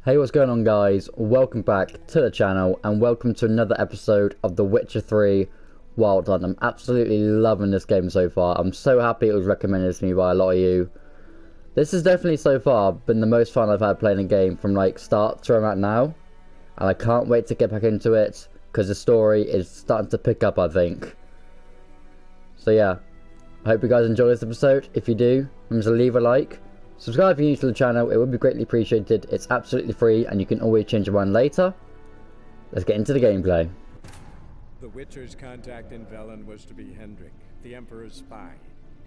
Hey, what's going on, guys? Welcome back to the channel and welcome to another episode of The Witcher 3 Wild Hunt. I'm absolutely loving this game so far. I'm so happy it was recommended to me by a lot of you. This has definitely so far been the most fun I've had playing a game from like start to where I'm at now, and I can't wait to get back into it because the story is starting to pick up, I think. So yeah, I hope you guys enjoy this episode. If you do, remember to leave a like. Subscribe if you're new to the channel, it would be greatly appreciated. It's absolutely free and you can always change your mind later. Let's get into the gameplay. The Witcher's contact in Velen was to be Hendrik, the Emperor's spy.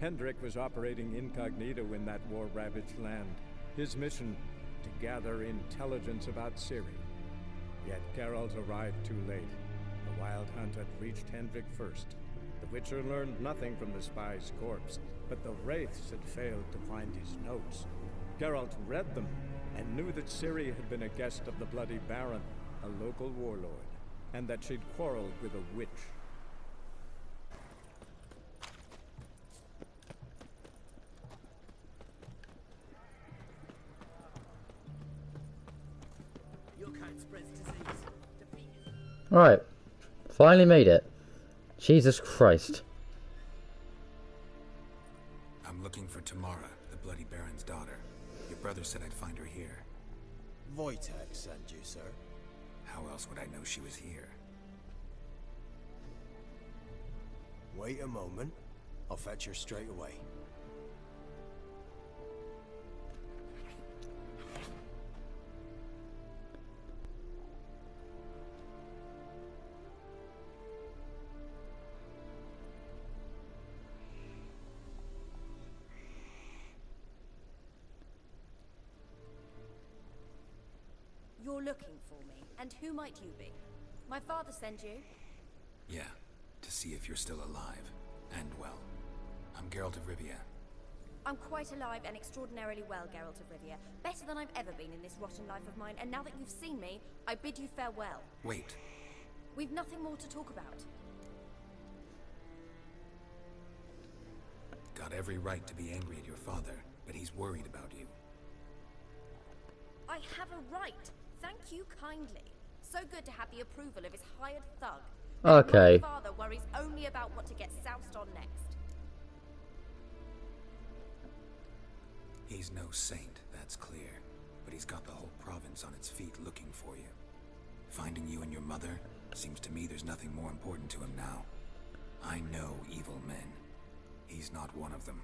Hendrik was operating incognito in that war-ravaged land. His mission, to gather intelligence about Ciri. Yet Geralt arrived too late. The Wild Hunt had reached Hendrik first. The Witcher learned nothing from the spy's corpse, but the wraiths had failed to find his notes. Geralt read them and knew that Ciri had been a guest of the Bloody Baron, a local warlord, and that she'd quarreled with a witch. Alright, finally made it. Jesus Christ. I'm looking for Tamara, the Bloody Baron's daughter. Your brother said I'd find her here. Wojtek sent you, sir. How else would I know she was here? Wait a moment. I'll fetch her straight away. You're looking for me, and who might you be? My father sent you? Yeah, to see if you're still alive. And well. I'm Geralt of Rivia. I'm quite alive and extraordinarily well, Geralt of Rivia. Better than I've ever been in this rotten life of mine, and now that you've seen me, I bid you farewell. Wait. We've nothing more to talk about. Got every right to be angry at your father, but he's worried about you. I have a right. Thank you kindly. So good to have the approval of his hired thug. Okay. My father worries only about what to get soused on next. He's no saint, that's clear. But he's got the whole province on its feet looking for you. Finding you and your mother, seems to me there's nothing more important to him now. I know evil men. He's not one of them.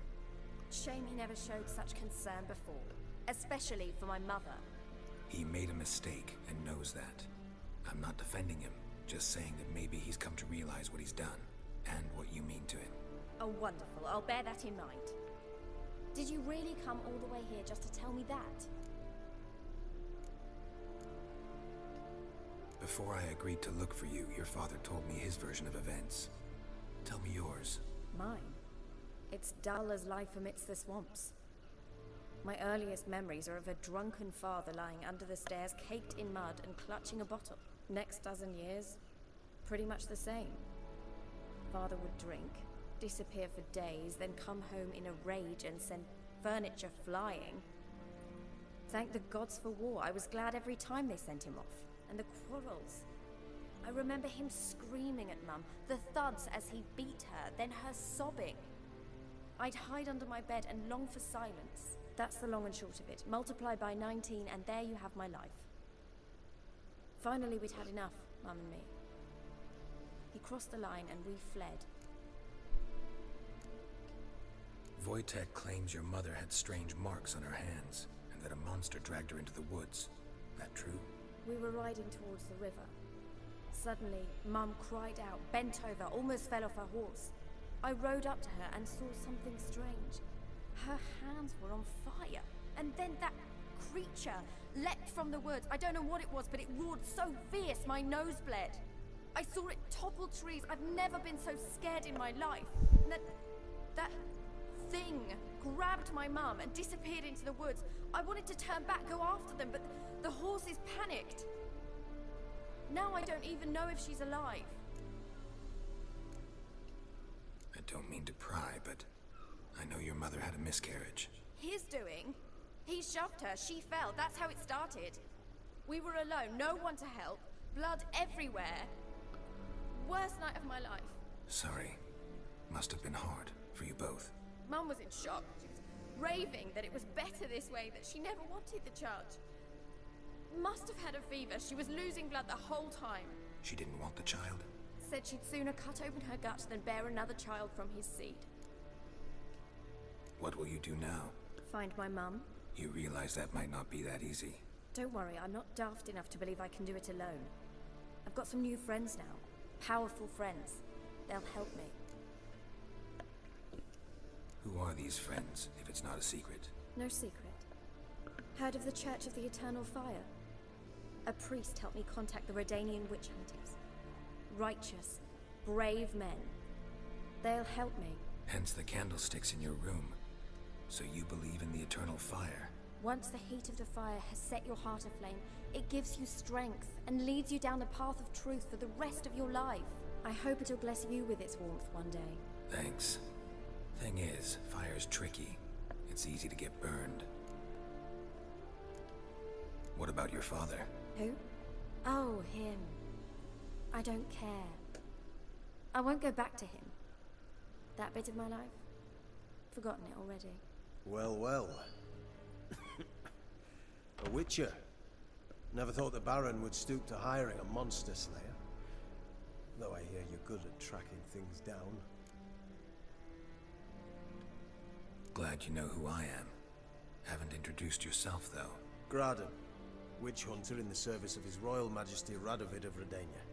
Shame he never showed such concern before. Especially for my mother. He made a mistake and knows that. I'm not defending him, just saying that maybe he's come to realize what he's done, and what you mean to him. Oh, wonderful. I'll bear that in mind. Did you really come all the way here just to tell me that? Before I agreed to look for you, your father told me his version of events. Tell me yours. Mine? It's dull as life amidst the swamps. My earliest memories are of a drunken father lying under the stairs, caked in mud and clutching a bottle. Next dozen years, pretty much the same. Father would drink, disappear for days, then come home in a rage and send furniture flying. Thank the gods for war. I was glad every time they sent him off. And the quarrels. I remember him screaming at Mum, the thuds as he beat her, then her sobbing. I'd hide under my bed and long for silence. That's the long and short of it. Multiply by 19 and there you have my life. Finally we'd had enough, Mum and me. He crossed the line and we fled. Wojtek claims your mother had strange marks on her hands, and that a monster dragged her into the woods. That true? We were riding towards the river. Suddenly, Mum cried out, bent over, almost fell off her horse. I rode up to her and saw something strange. Her hands were on fire, and then that creature leapt from the woods. I don't know what it was, but it roared so fierce my nose bled. I saw it topple trees. I've never been so scared in my life. And that thing grabbed my mum and disappeared into the woods. I wanted to turn back, go after them, but the horses panicked. Now I don't even know if she's alive. I don't mean to pry, but I know your mother had a miscarriage. His doing? He shoved her, she fell, that's how it started. We were alone, no one to help, blood everywhere. Worst night of my life. Sorry. Must have been hard for you both. Mum was in shock. She was raving that it was better this way, that she never wanted the charge. Must have had a fever. She was losing blood the whole time. She didn't want the child? Said she'd sooner cut open her gut than bear another child from his seed. What will you do now? Find my mum. You realize that might not be that easy. Don't worry, I'm not daft enough to believe I can do it alone. I've got some new friends now. Powerful friends. They'll help me. Who are these friends, if it's not a secret? No secret. Heard of the Church of the Eternal Fire? A priest helped me contact the Redanian witch hunters. Righteous, brave men. They'll help me. Hence the candlesticks in your room. So you believe in the eternal fire? Once the heat of the fire has set your heart aflame, it gives you strength and leads you down the path of truth for the rest of your life. I hope it'll bless you with its warmth one day. Thanks. Thing is, fire's tricky. It's easy to get burned. What about your father? Who? Oh, him. I don't care. I won't go back to him. That bit of my life? Forgotten it already. Well, well. A witcher. Never thought the Baron would stoop to hiring a monster slayer. Though I hear you're good at tracking things down. Glad you know who I am. Haven't introduced yourself, though. Graden, witch hunter in the service of His Royal Majesty Radovid of Redania.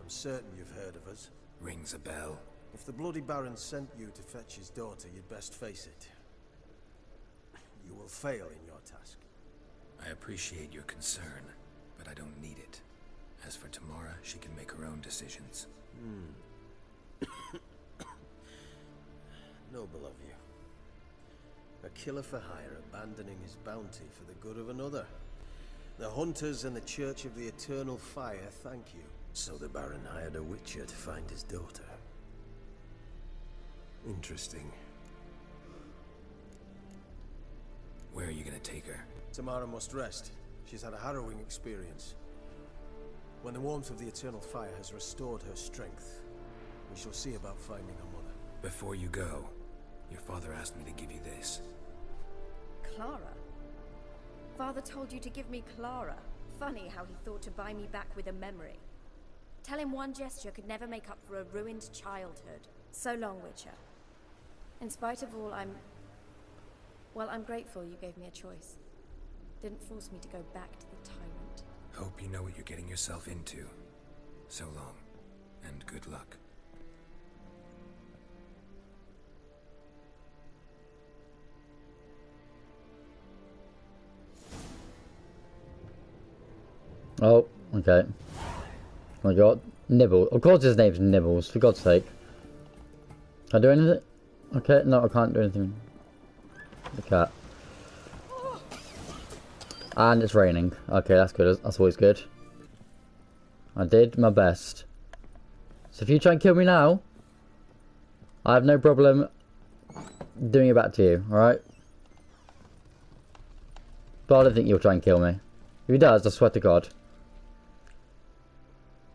I'm certain you've heard of us. Rings a bell. If the Bloody Baron sent you to fetch his daughter, you'd best face it. You will fail in your task. I appreciate your concern, but I don't need it. As for Tamara, she can make her own decisions. Noble of you. A killer for hire abandoning his bounty for the good of another. The hunters and the Church of the Eternal Fire thank you. So the Baron hired a witcher to find his daughter. Interesting. Where are you gonna take her? Tamara must rest. She's had a harrowing experience. When the warmth of the Eternal Fire has restored her strength, we shall see about finding her mother. Before you go, your father asked me to give you this. Clara? Father told you to give me Clara. Funny how he thought to buy me back with a memory. Tell him one gesture could never make up for a ruined childhood. So long, Witcher. In spite of all, I'm grateful you gave me a choice. Didn't force me to go back to the tyrant. Hope you know what you're getting yourself into. So long, and good luck. Oh, okay. Oh my god. Nibble. Of course his name's Nibbles, for God's sake. Can I do anything? Okay, no, I can't do anything. The cat. And it's raining. Okay, that's good. That's always good. I did my best. So if you try and kill me now, I have no problem doing it back to you, alright? But I don't think you'll try and kill me. If he does, I swear to God.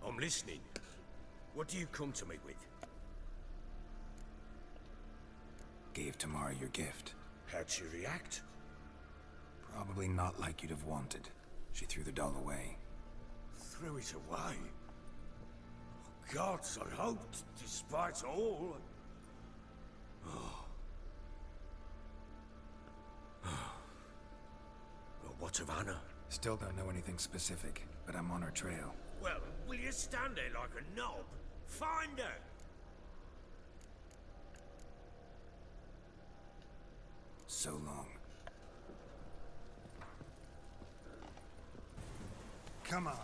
I'm listening. What do you come to me with? Gave Tamara your gift. How'd she react? Probably not like you'd have wanted. She threw the doll away. Threw it away? Oh, gods, I hoped, despite all. Well, what of Anna? Still don't know anything specific, but I'm on her trail. Well, will you stand there like a knob? Find her! So long. Come on.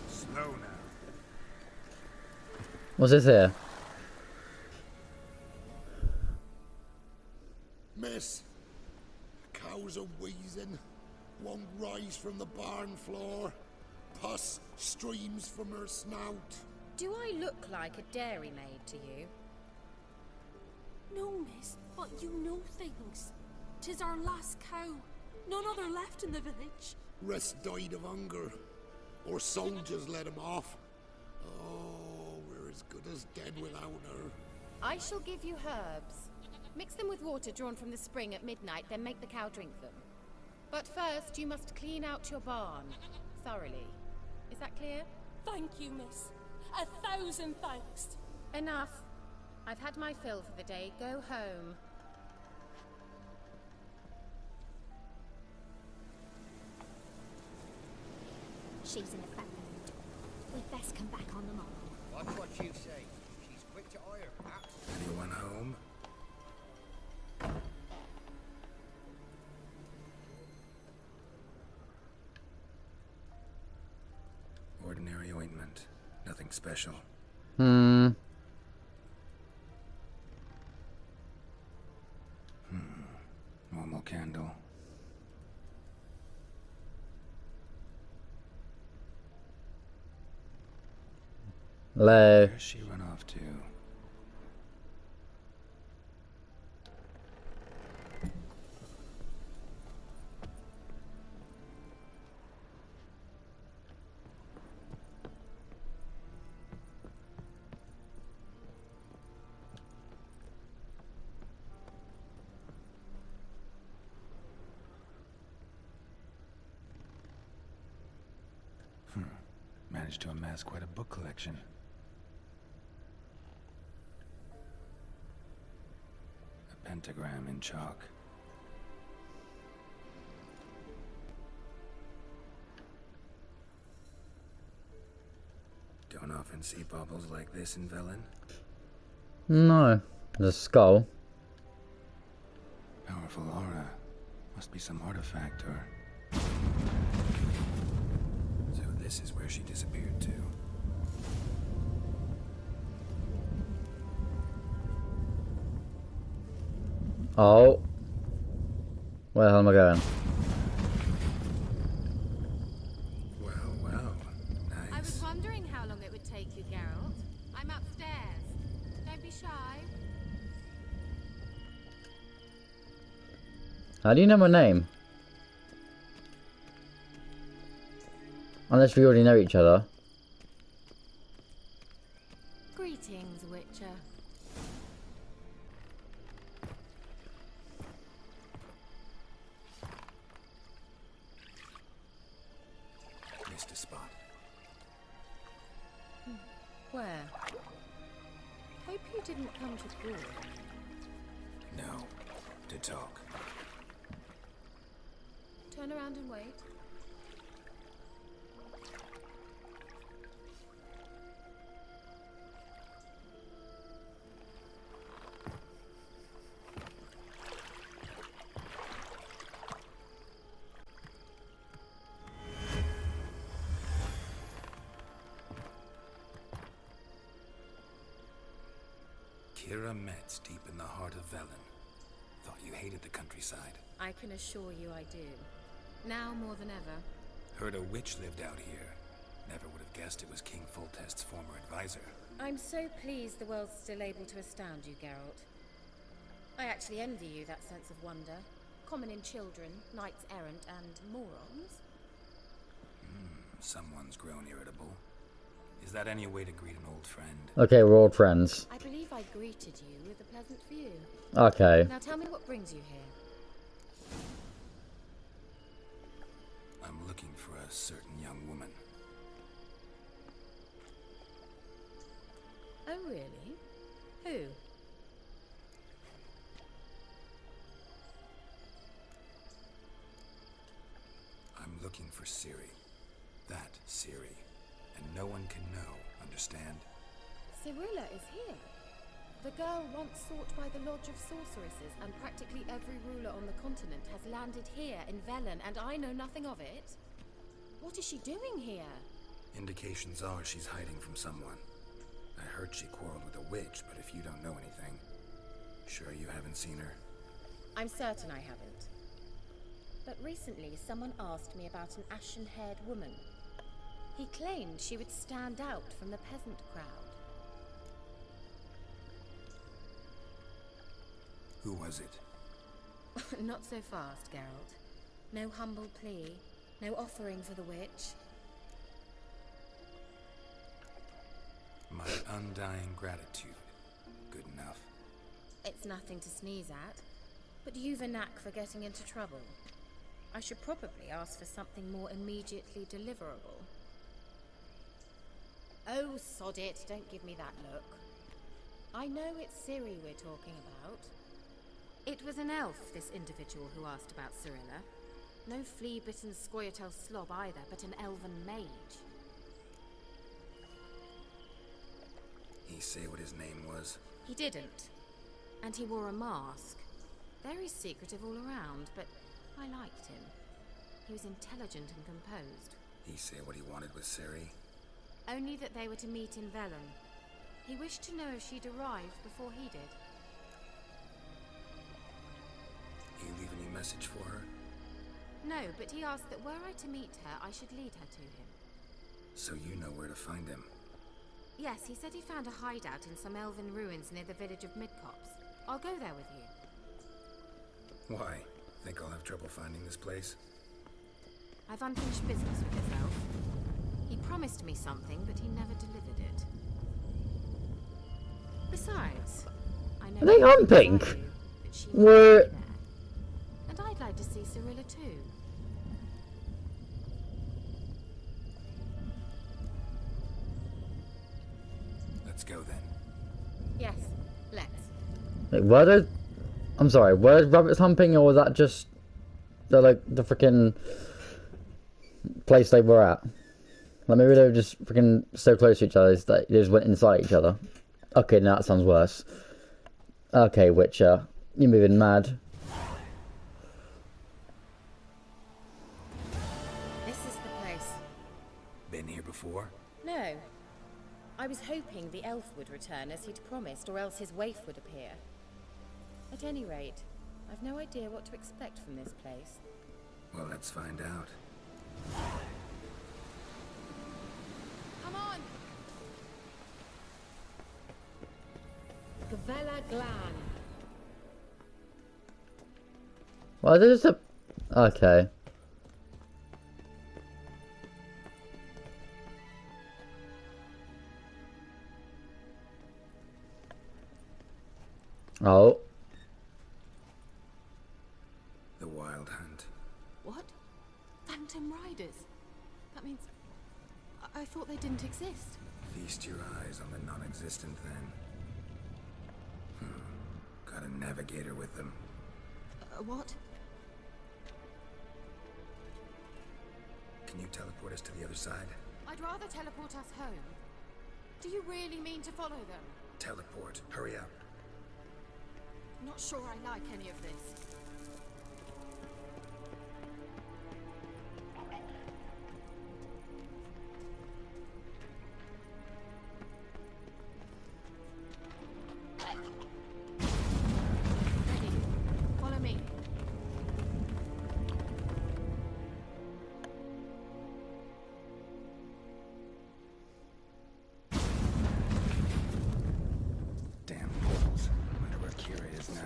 Slow now. What's this here? Miss, cows are wheezing, won't rise from the barn floor, pus streams from her snout. Do I look like a dairymaid to you? No, miss, but you know things. 'Tis our last cow. None other left in the village. Rest died of hunger. Or soldiers let him off. Oh, we're as good as dead without her. I shall give you herbs. Mix them with water drawn from the spring at midnight, then make the cow drink them. But first, you must clean out your barn. Thoroughly. Is that clear? Thank you, miss. 1,000 thanks. Enough. I've had my fill for the day. Go home. She's in a fat mood. We'd best come back on the morrow. Watch what you say. She's quick to ire. Anyone home? Ordinary ointment. Nothing special. Normal candle. Hello. Where's she run off to? Managed to amass quite a book collection. A pentagram in chalk. Don't often see baubles like this in Velen. No. The skull. Powerful aura. Must be some artifact or... So this is where she disappeared to. Oh. Where the hell am I going? Well, well. Nice. I was wondering how long it would take you, Geralt. I'm upstairs. Don't be shy. How do you know my name? Unless we already know each other. Greetings, Witcher. Missed a spot. Where? Hope you didn't come to Broad. No. To talk. Turn around and wait. KIERA Metz, deep in the heart of Velen. Thought you hated the countryside. I can assure you I do. Now more than ever. Heard a witch lived out here. Never would have guessed it was King Foltest's former advisor. I'm so pleased the world's still able to astound you, Geralt. I actually envy you that sense of wonder. Common in children, knights errant, and morons. Someone's grown irritable. Is that any way to greet an old friend? Okay, we're old friends. I believe I greeted you with a pleasant view. Okay. Now tell me what brings you here. I'm looking for a certain young woman. Oh, really? Who? I'm looking for Ciri. That Ciri. And no one can know, understand? Cirilla is here. The girl once sought by the Lodge of Sorceresses, and practically every ruler on the continent has landed here in Velen, and I know nothing of it. What is she doing here? Indications are she's hiding from someone. I heard she quarreled with a witch, but if you don't know anything, sure you haven't seen her? I'm certain I haven't. But recently someone asked me about an ashen-haired woman. He claimed she would stand out from the peasant crowd. Who was it? Not so fast, Geralt. No humble plea, no offering for the witch. My undying gratitude. Good enough. It's nothing to sneeze at, but you've a knack for getting into trouble. I should probably ask for something more immediately deliverable. Oh, sod it, don't give me that look. I know it's Ciri we're talking about. It was an elf, this individual who asked about Cirilla. No flea-bitten Scoia'tael slob either, but an elven mage. He say what his name was? He didn't. And he wore a mask. Very secretive all around, but I liked him. He was intelligent and composed. He say what he wanted with Ciri? Only that they were to meet in Velen. He wished to know if she'd arrived before he did. He leave any message for her? No, but he asked that were I to meet her, I should lead her to him. So you know where to find him? Yes, he said he found a hideout in some elven ruins near the village of Midcopse. I'll go there with you. Why? Think I'll have trouble finding this place? I've unfinished business with this elf. He promised me something, but he never delivered it. Besides, I know... Are they on pink? What? And I'd like to see Cirilla too. Let's go then. Yes, let's. Like, were those... I'm sorry, were rabbits humping, or was that just the, like, the freaking place they were at? Like, maybe they were just freaking so close to each other that they just went inside each other. Okay, now that sounds worse. Okay, Witcher, you're moving mad. This is the place. Been here before? No. I was hoping the elf would return as he'd promised, or else his waif would appear. At any rate, I've no idea what to expect from this place. Well, let's find out. Come on! Gavella Glan. Well, there's a... Okay. Oh. The Wild Hunt. What? Phantom Riders? That means... I thought they didn't exist. Feast your eyes on the non-existent then. Got a navigator with them. What? Can you teleport us to the other side? I'd rather teleport us home. Do you really mean to follow them? Teleport. Hurry up. Not sure I like any of this. Ready. Follow me. Damn portals. Wonder where KIERA is now.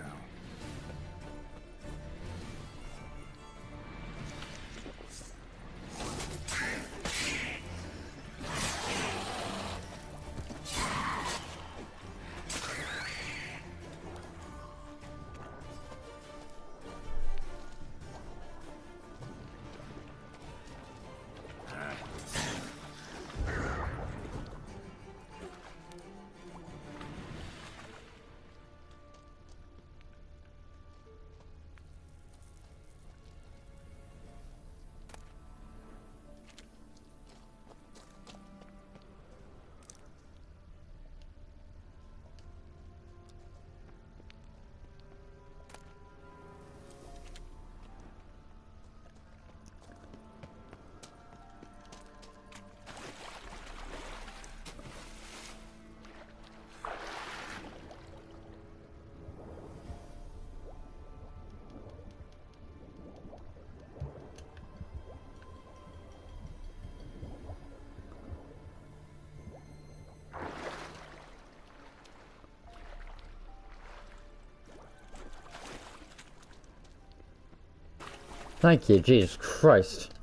Thank you, Jesus Christ.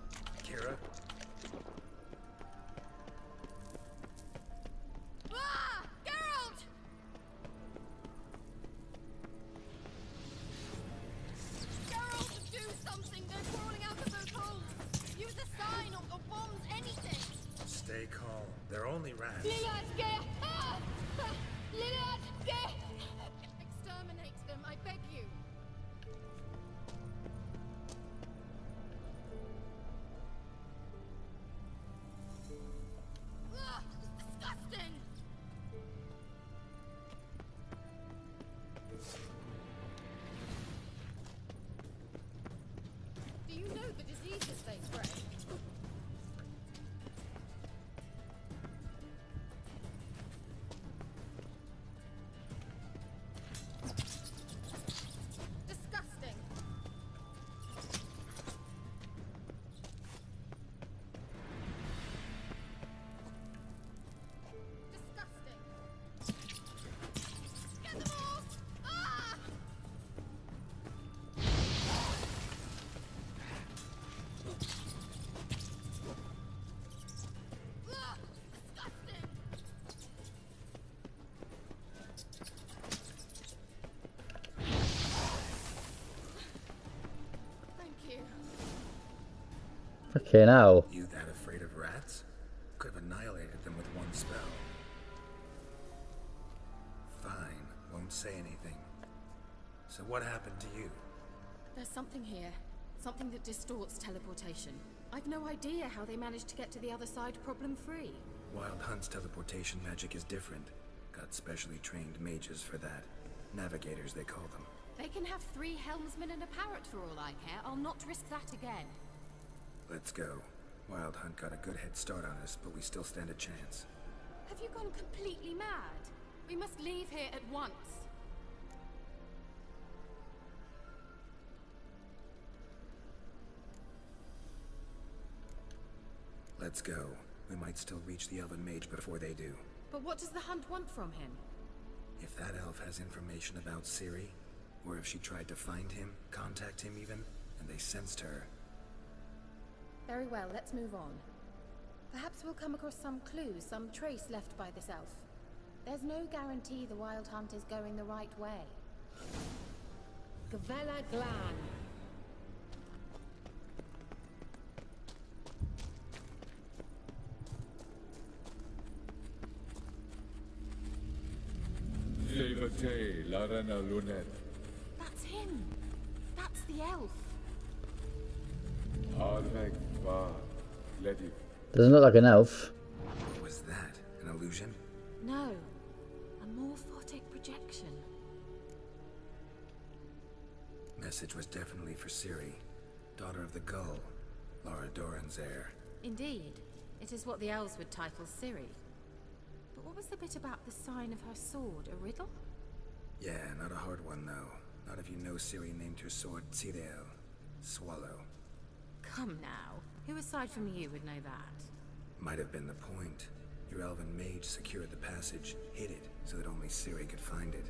KIERA? Ah! Geralt! Geralt, do something! They're crawling out of those holes! Use a sign or bombs, anything! Stay calm. They're only rats. Ah! Exterminate them, I beg you! Ah! Disgusting! Do you know the diseases they spread? Disgusting! Disgusting! Get them all! Ah! Ah! Disgusting! Thank you. Okay, now. You that afraid of rats? Could have annihilated them with one spell. Fine, won't say anything. So what happened to you? There's something here. Something that distorts teleportation. I've no idea how they managed to get to the other side problem-free. Wild Hunt's teleportation magic is different. Got specially trained mages for that. Navigators, they call them. They can have 3 helmsmen and a parrot for all I care. I'll not risk that again. Let's go. Wild Hunt got a good head start on us, but we still stand a chance. Have you gone completely mad? We must leave here at once. Let's go. We might still reach the Elven Mage before they do. But what does the Hunt want from him? If that elf has information about Ciri, or if she tried to find him, contact him even, and they sensed her. Very well, let's move on. Perhaps we'll come across some clues, some trace left by this elf. There's no guarantee the Wild Hunt is going the right way. Gavella Glan. Levate, Larena Lunet. That's him! That's the elf! Arvek va, Ledi. Doesn't look like an elf. What was that? An illusion? No. A morphotic projection. Message was definitely for Ciri, daughter of the Gull, Lara Doran's heir. Indeed. It is what the elves would title Ciri. But what was the bit about the sign of her sword? A riddle? Yeah, not a hard one though. Not if you know Ciri named her sword Cirel, Swallow. Come now. Who aside from you would know that? Might have been the point. Your elven mage secured the passage, hid it, so that only Ciri could find it.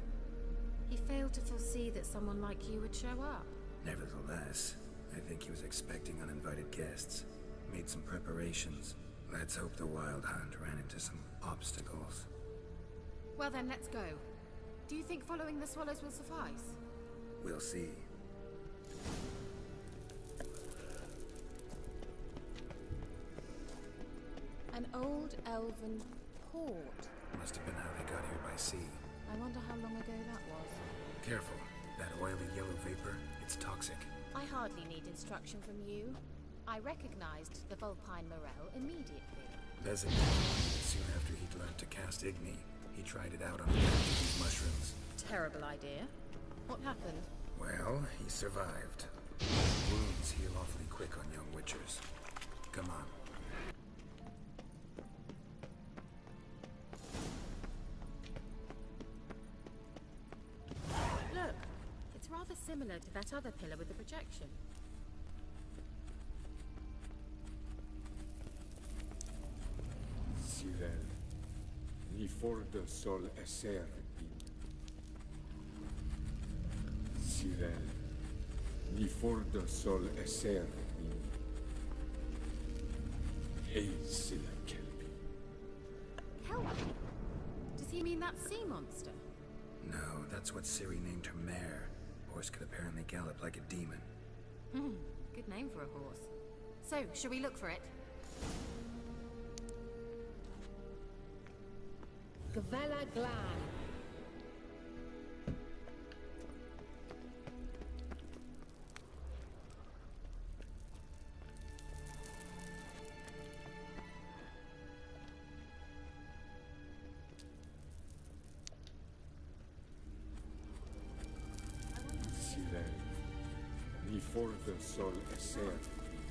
He failed to foresee that someone like you would show up. Nevertheless, I think he was expecting uninvited guests. Made some preparations. Let's hope the Wild Hunt ran into some obstacles. Well then, let's go. Do you think following the swallows will suffice? We'll see. An old elven port. Must have been how they got here by sea. I wonder how long ago that was. Careful. That oily yellow vapor, it's toxic. I hardly need instruction from you. I recognized the Vulpine Morel immediately. Designated. Soon after he'd learned to cast Igni, he tried it out on the patch of these mushrooms. Terrible idea. What happened? Well, he survived. Wounds heal awfully quick on young witchers. Come on. Look, it's rather similar to that other pillar with the projection. Cirel, ni fordo sol esser bin. Cirel, Ni forda sol eser min. Ei silla kelpi. Kelp? Does he mean that sea monster? No, that's what Ciri named her mare. Horse could apparently gallop like a demon. Good name for a horse. So, shall we look for it? Gavella Glan. Silen. Ni forda sol eser min.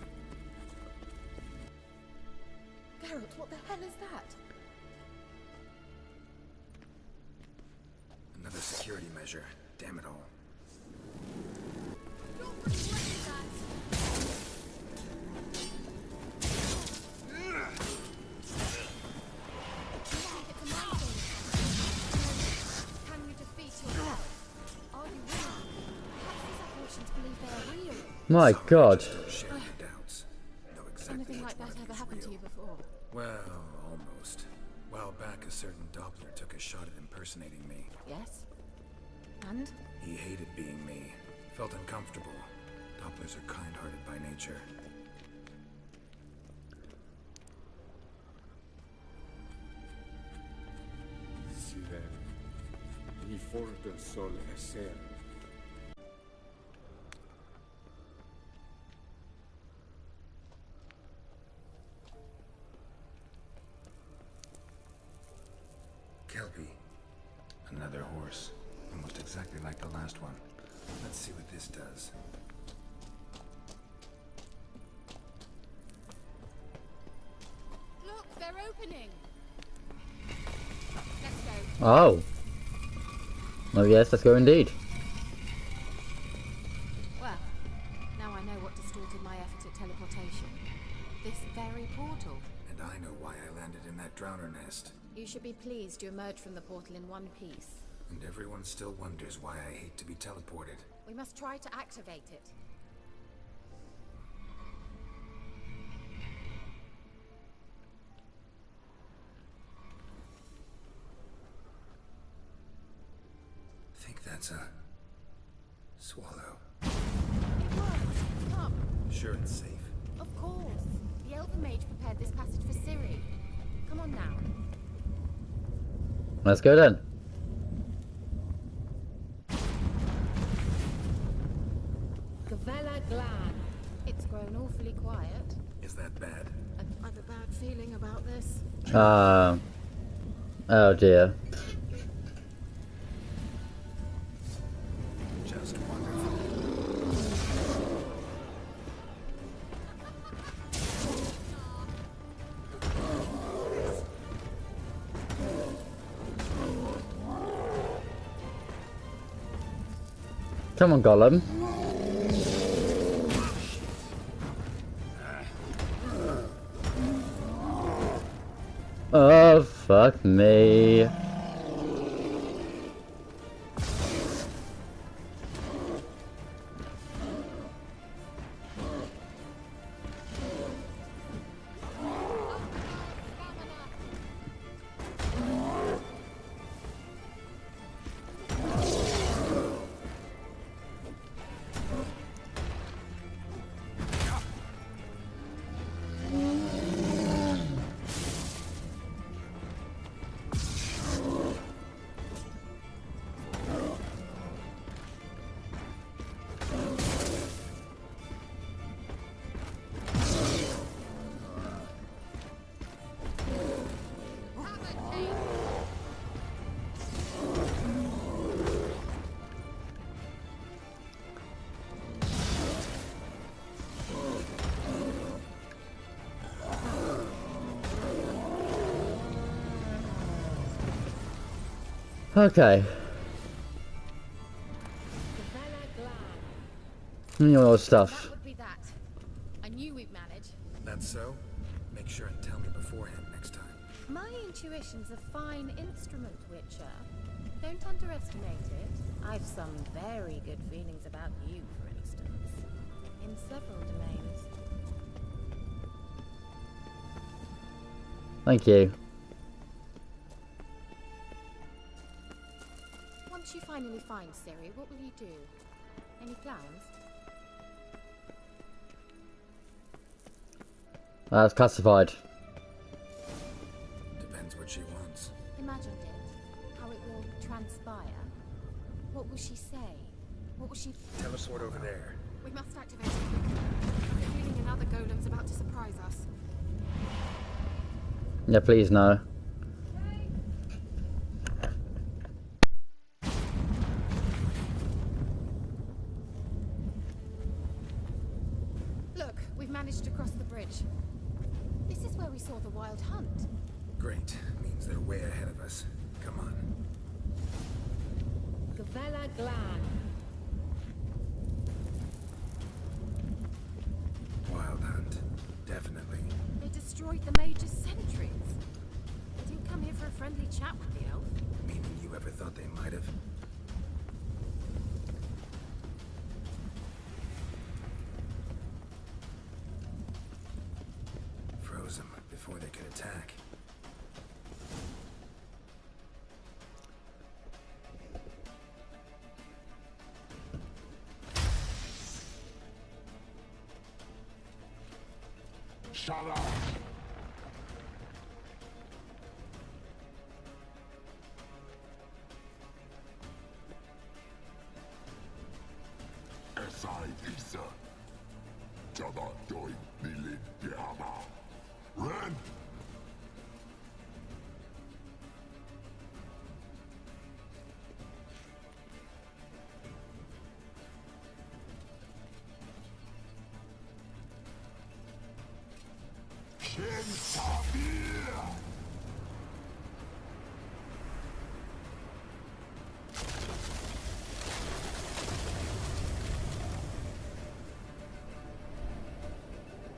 Geralt, what the hell is that? Another security measure. Damn it all. Can you defeat your god? Are you willing? Perhaps these apparitions believe they are real. My God. Don't share your doubts. Know exactly Anything which like that one ever is happened to real. you before? Well, almost. A while back, a certain Doppler took a shot at impersonating me. Yes. And? He hated being me. Felt uncomfortable. Dopplers are kind-hearted by nature. Silen. Ni forda sol eser. Kelpie. Another horse. Almost exactly like the last one. Let's see what this does. Look, they're opening. Let's go. Oh. Oh yes, let's go indeed. Well, now I know what distorted my effort at teleportation. This very portal. And I know why I landed in that drowner nest. You should be pleased you emerged from the portal in one piece. And everyone still wonders why I hate to be teleported. We must try to activate it. Think that's a swallow. It works. Come. Sure it's safe. Of course. The Elven Mage prepared this passage for Ciri. Come on now. Let's go then. Gavella Glan. It's grown awfully quiet. Is that bad? I've a bad feeling about this. Oh dear. Just wonderful. Come on, Gollum. Oh, fuck me. Okay. Your stuff. That would be that. I knew we'd manage. That's so? Make sure and tell me beforehand next time. My intuition's a fine instrument, Witcher. Don't underestimate it. I've some very good feelings about you, for instance. Thank you. Once you finally find Ciri, what will you do? Any plans? That's classified. Depends what she wants. Imagined it. How it will transpire. What will she say? What will she... Teleport over there. We must activate it. I have a feeling another golem's about to surprise us. Yeah, please no. Look, we've managed to cross the bridge. This is where we saw the wild hunt. Great. Means they're way ahead of us. Come on. Gavella Glan. Wild hunt. Definitely. They destroyed the Major's sentries. They didn't come here for a friendly chat with the elf. Meaning you ever thought they might have? Froze them before they could attack. Shut up! Esai Isa. Jada doi nilin diama. Ren!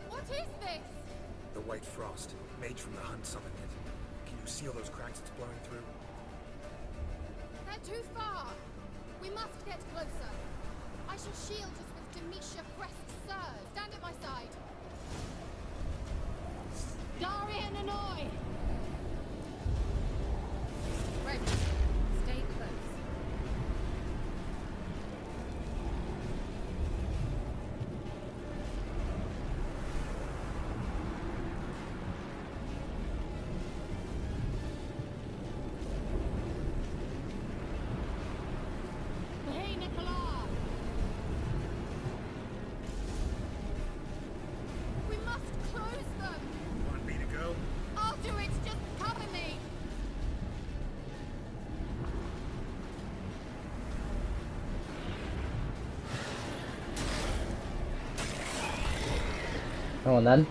What is this? The white frost. Mage from the hunt summoned it. Can you seal those cracks it's blowing through? They're too far. We must get closer. I shall shield us with Demetia Crest Sir. Stand at my side. Darian Annoy! Ready. Stay close. Hey, Nicola! We must close them! Want me to go? I'll do it! Just cover me! Come on then.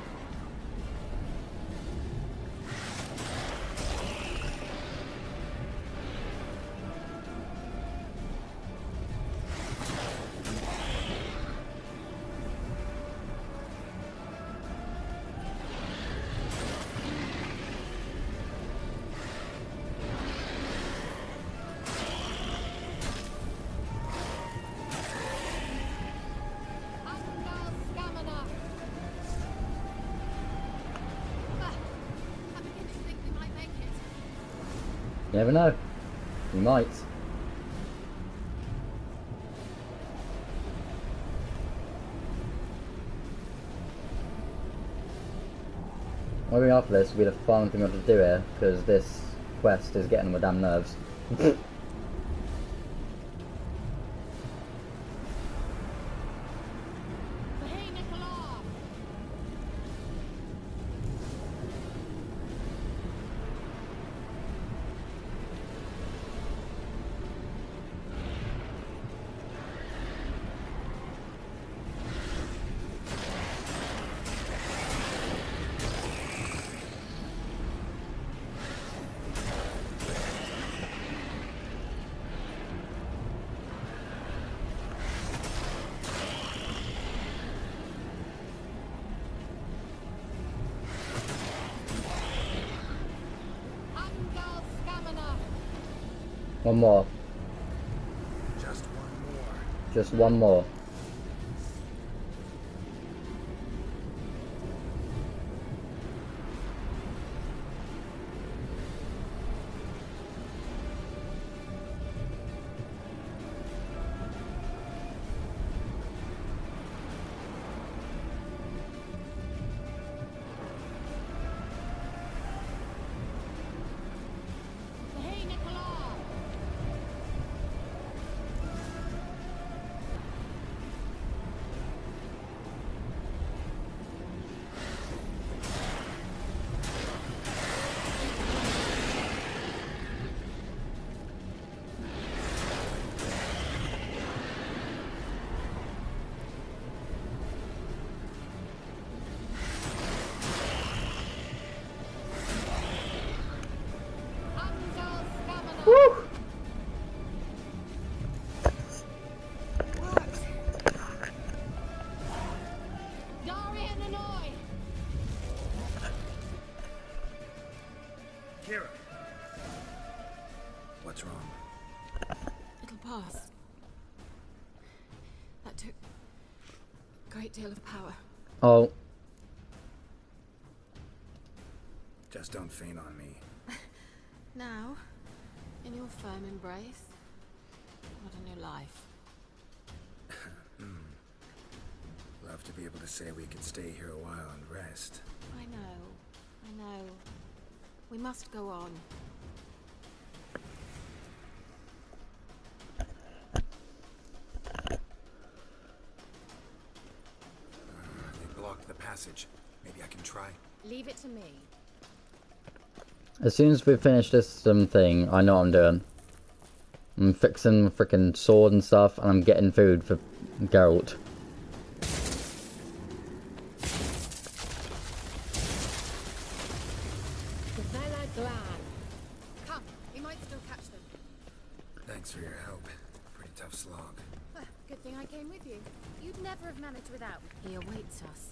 Angal Stamina! I begin to think we might make it. You never know. You might. Maybe after this will be the final thing we have to do here, because this quest is getting on my damn nerves. Hey, Nicola! Angal Stamina! One more. Just one more. Just one more. KIERA! What's wrong? It'll pass. That took a great deal of power. Oh. Just don't faint on me. Now, in your firm embrace, what a new life. Love to be able to say we could stay here a while and rest. I know. We must go on. They blocked the passage. Maybe I can try. Leave it to me. As soon as we finish this thing, I know what I'm doing. I'm fixing the freaking sword and stuff, and I'm getting food for Geralt. Come, we might still catch them. Thanks for your help. Pretty tough slog. Good thing I came with you. You'd never have managed without me. He awaits us.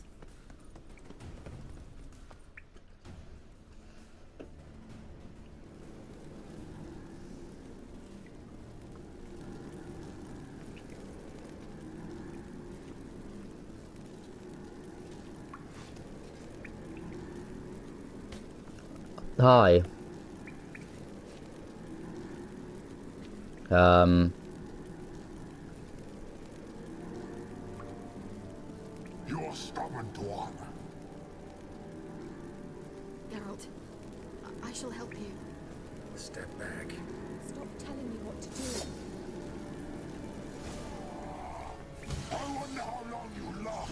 Hi. You're stubborn, Dwarf. Geralt, I shall help you. Step back. Stop telling me what to do. I wonder how long you last.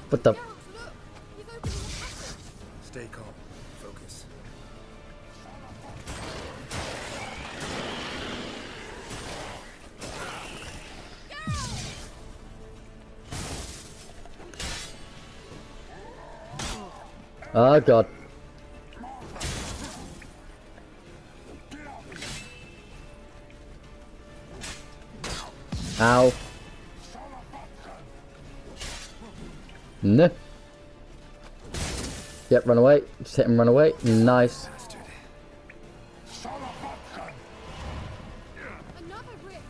What the? Stay calm. Focus. Oh god. Ow. No. Yep, run away. Just hit him, run away. Nice. Another rift.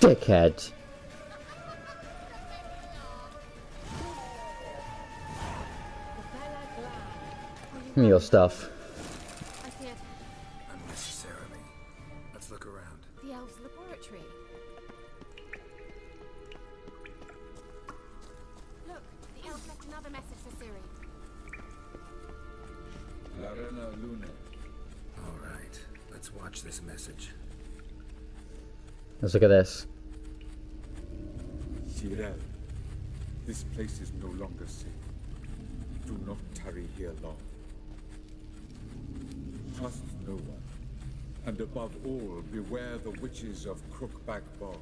Dickhead. Give me your stuff. I see it. Unnecessarily. Let's look around. The elves' laboratory. Look, the elf left another message for Ciri. Larena Luna. All right. Let's watch this message. Let's look at this. Cyril, this place is no longer safe. Do not tarry here long. Trust no one. And above all, beware the witches of Crookback Bog.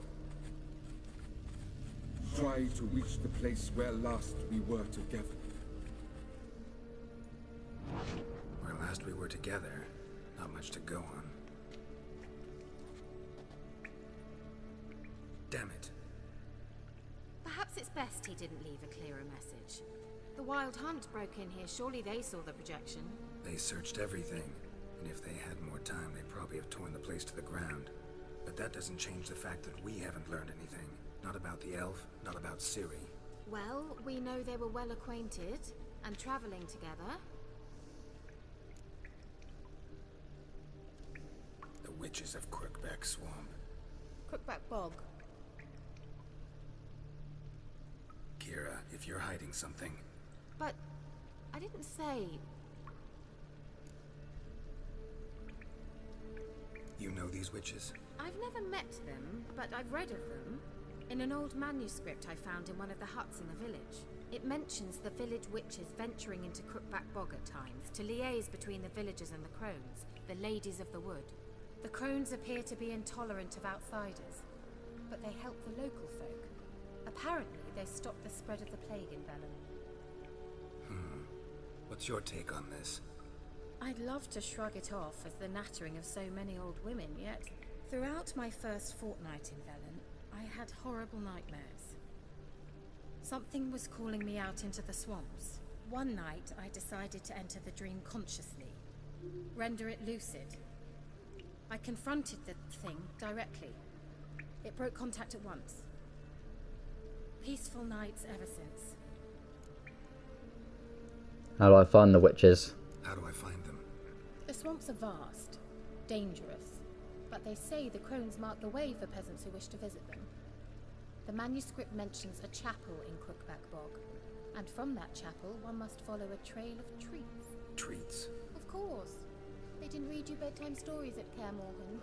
Try to reach the place where last we were together. Where last we were together, not much to go on. Damn it. Perhaps it's best he didn't leave a clearer message. The Wild Hunt broke in here. Surely they saw the projection. They searched everything. And if they had more time, they'd probably have torn the place to the ground. But that doesn't change the fact that we haven't learned anything. Not about the elf, not about Ciri. Well, we know they were well acquainted and traveling together. The witches of Crookback Swamp. Crookback Bog. KIERA, if you're hiding something... But I didn't say... You know these witches? I've never met them, but I've read of them. In an old manuscript I found in one of the huts in the village. It mentions the village witches venturing into Crookback Bog at times to liaise between the villagers and the crones, the ladies of the wood. The crones appear to be intolerant of outsiders, but they help the local folk. Apparently, they stop the spread of the plague in Velen. What's your take on this? I'd love to shrug it off as the nattering of so many old women, yet throughout my first fortnight in Velen, I had horrible nightmares. Something was calling me out into the swamps. One night, I decided to enter the dream consciously, render it lucid. I confronted the thing directly. It broke contact at once. Peaceful nights ever since. How do I find the witches? How do I find them? The swamps are vast, dangerous, but they say the crones mark the way for peasants who wish to visit them. The manuscript mentions a chapel in Crookback Bog, and from that chapel one must follow a trail of treats. Treats? Of course. They didn't read you bedtime stories at Kaer Morhen.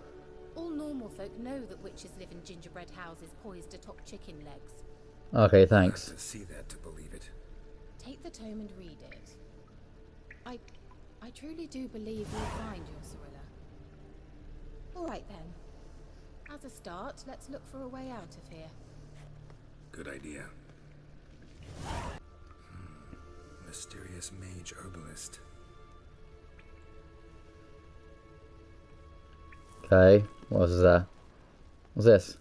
All normal folk know that witches live in gingerbread houses poised atop chicken legs. Okay, thanks. I have to see that to believe it. Take the tome and read it. I truly do believe you'll find your Cyrilla. Alright then. As a start, let's look for a way out of here. Good idea. Mysterious mage herbalist. Okay, what is that? What's this?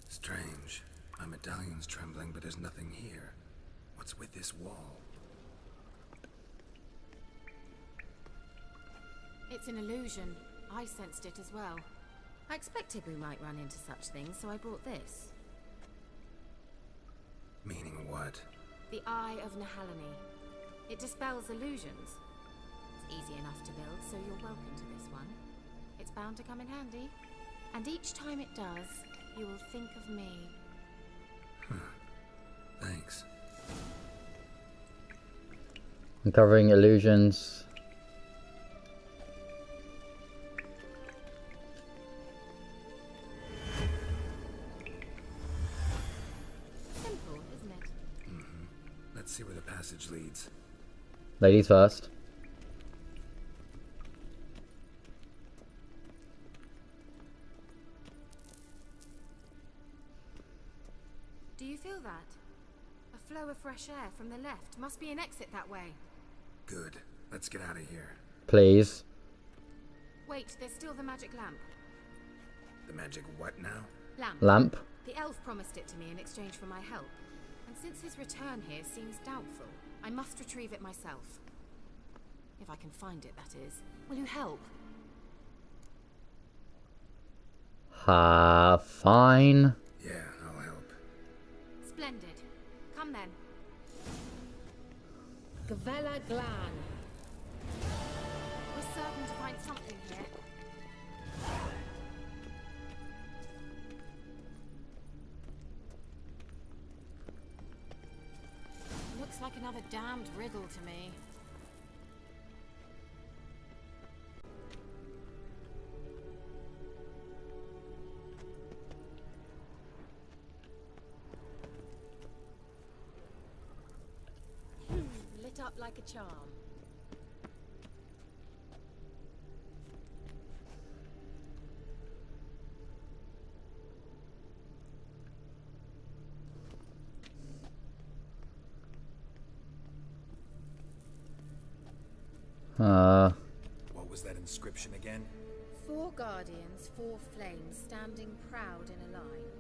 Strange. My medallion's trembling, but there's nothing here. What's with this wall? It's an illusion. I sensed it as well. I expected we might run into such things, so I brought this. Meaning what? The Eye of Nahalani. It dispels illusions. It's easy enough to build, so you're welcome to this one. It's bound to come in handy. And each time it does, you will think of me. Thanks. Uncovering illusions. Simple, isn't it? Let's see where the passage leads. Ladies first. Do you feel that? A flow of fresh air from the left. Must be an exit that way. Good. Let's get out of here. Please. Wait, there's still the magic lamp. The magic what now? Lamp? The elf promised it to me in exchange for my help. And since his return here seems doubtful, I must retrieve it myself. If I can find it, that is. Will you help? Fine. Yeah, I'll help. Splendid. Come then. Gavella Glan. We're certain to find something here. Looks like another damned riddle to me. Lit up like a charm. What was that inscription again? 4 guardians, 4 flames, standing proud in a line.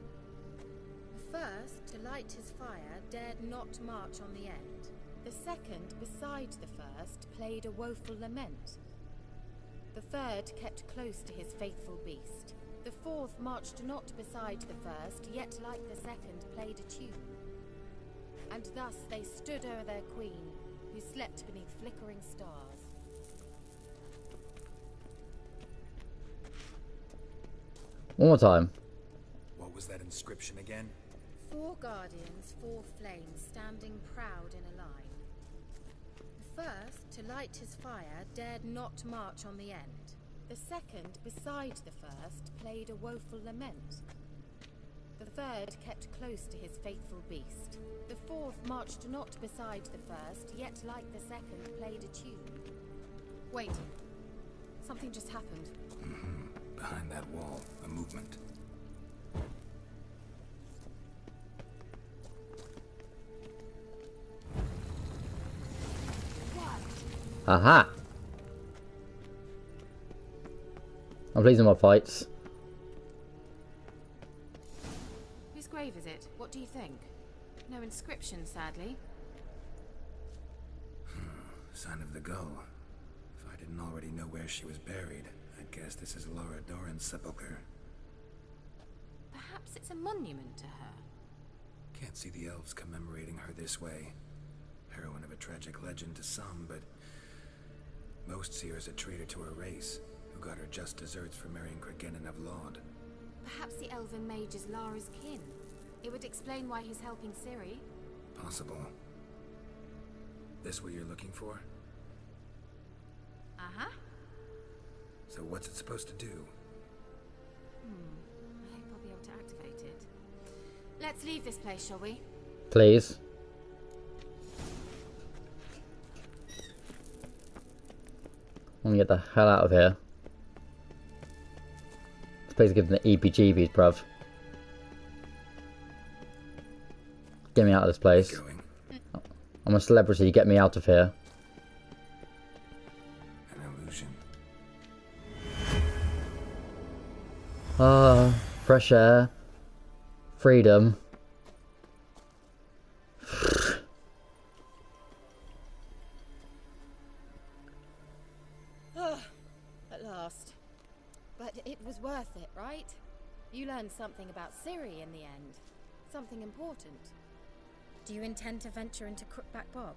The first, to light his fire, dared not march on the end. The second, beside the first, played a woeful lament. The third kept close to his faithful beast. The fourth marched not beside the first, yet like the second played a tune. And thus they stood o'er their queen, who slept beneath flickering stars. One more time. What was that inscription again? 4 guardians, 4 flames, standing proud in a line. The first, to light his fire, dared not march on the end. The second, beside the first, played a woeful lament. The third kept close to his faithful beast. The fourth marched not beside the first, yet like the second, played a tune. Wait. Something just happened. Behind that wall, a movement. Aha! I'm pleased with my fights. Whose grave is it? What do you think? No inscription, sadly. Sign of the gull. If I didn't already know where she was buried, I'd guess this is Laura Doran's sepulcher. Perhaps it's a monument to her. Can't see the elves commemorating her this way. Heroine of a tragic legend to some, but most see her as a traitor to her race, who got her just deserts for marrying Cregennan of Laud. Perhaps the elven mage is Lara's kin. It would explain why he's helping Ciri. Possible. This what you're looking for? Uh-huh. So what's it supposed to do? I hope I'll be able to activate it. Let's leave this place, shall we? Please. I'm gonna get the hell out of here. This place is giving the EPGBs, bruv. Get me out of this place. I'm a celebrity, get me out of here. An illusion. Ah, fresh air. Freedom. At last. But it was worth it, right? You learned something about Ciri in the end. Something important. Do you intend to venture into Crookback Bog?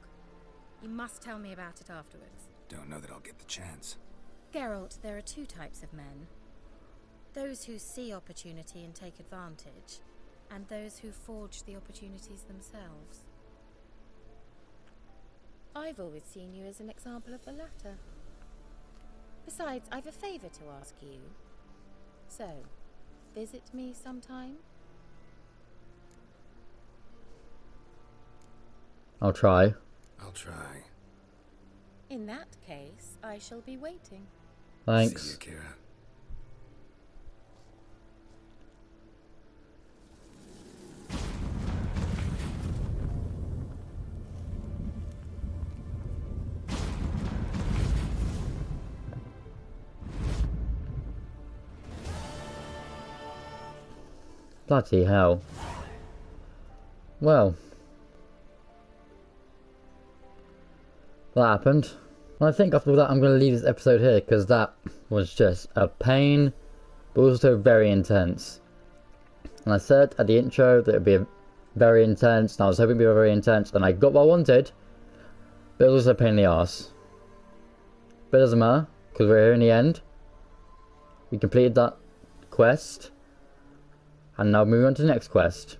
You must tell me about it afterwards. Don't know that I'll get the chance. Geralt, there are two types of men. Those who see opportunity and take advantage, and those who forge the opportunities themselves. I've always seen you as an example of the latter. Besides, I've a favor to ask you. So, visit me sometime? I'll try. I'll try. In that case, I shall be waiting. Thanks. See you, KIERA. Bloody hell. Well. That happened. I think after that I'm going to leave this episode here because that was just a pain, but also very intense. And I said at the intro that it would be very intense, and I was hoping it would be very intense, and I got what I wanted, but it was also a pain in the arse. But it doesn't matter, because we're here in the end. We completed that quest, and now moving on to the next quest.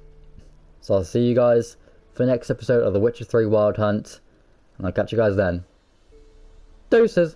So I'll see you guys for the next episode of The Witcher 3 Wild Hunt. And I'll catch you guys then. Deuces!